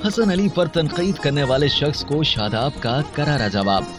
हसन अली पर तनकीद करने वाले शख्स को शादाब का करारा जवाब।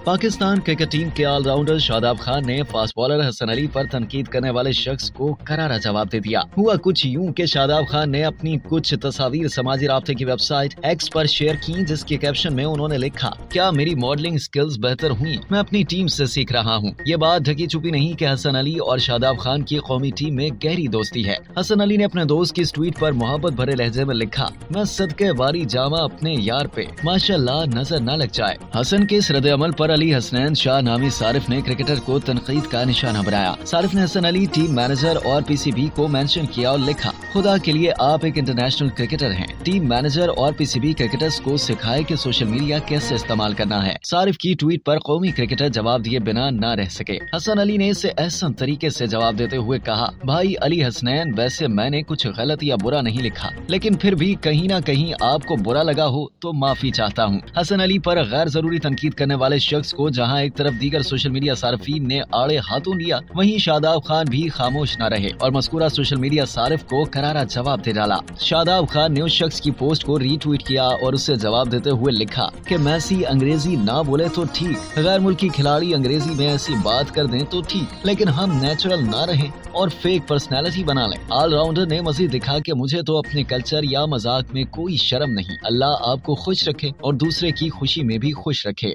पाकिस्तान क्रिकेट टीम के ऑलराउंडर शादाब खान ने फास्ट बॉलर हसन अली पर तनकीद करने वाले शख्स को करारा जवाब दे दिया। हुआ कुछ यूं कि शादाब खान ने अपनी कुछ तस्वीर समाजी राब्ते की वेबसाइट एक्स पर शेयर की, जिसके कैप्शन में उन्होंने लिखा, क्या मेरी मॉडलिंग स्किल्स बेहतर हुई? मैं अपनी टीम से सीख रहा हूँ। ये बात ढकी छुपी नहीं कि हसन अली और शादाब खान की कौमी टीम में गहरी दोस्ती है। हसन अली ने अपने दोस्त की इस ट्वीट पर मोहब्बत भरे लहजे में लिखा, मैं सदके वारी जामा अपने यार पे, माशाल्लाह नजर न लग जाए। हसन के इस रद्द अमल पर अली हसनैन शाह नामी सारिफ ने क्रिकेटर को तनकीद का निशाना बनाया। सारिफ ने हसन अली, टीम मैनेजर और पीसीबी को मेंशन किया और लिखा, खुदा के लिए आप एक इंटरनेशनल क्रिकेटर हैं। टीम मैनेजर और पीसीबी क्रिकेटर्स को सिखाए कि सोशल मीडिया कैसे इस्तेमाल करना है। सारिफ की ट्वीट पर कौमी क्रिकेटर जवाब दिए बिना न रह सके। हसन अली ने इसे एहसन तरीके से जवाब देते हुए कहा, भाई अली हसनैन, वैसे मैंने कुछ गलत या बुरा नहीं लिखा, लेकिन फिर भी कहीं न कहीं आपको बुरा लगा हो तो माफी चाहता हूँ। हसन अली पर गैर जरूरी तनकीद करने वाले शख्स को जहां एक तरफ दीगर सोशल मीडिया सार्फिन ने आड़े हाथों लिया, वहीं शादाब खान भी खामोश न रहे और मज़कूरा सोशल मीडिया सारिफ को करारा जवाब दे डाला। शादाब खान ने उस शख्स की पोस्ट को रीट्वीट किया और उससे जवाब देते हुए लिखा कि मैसी अंग्रेजी ना बोले तो ठीक, गैर मुल्की खिलाड़ी अंग्रेजी में ऐसी बात कर दें तो ठीक, लेकिन हम नेचुरल ना रहें और फेक पर्सनैलिटी बना लें। ऑलराउंडर ने मजीद दिखा कि मुझे तो अपने कल्चर या मजाक में कोई शर्म नहीं। अल्लाह आपको खुश रखे और दूसरे की खुशी में भी खुश रखे।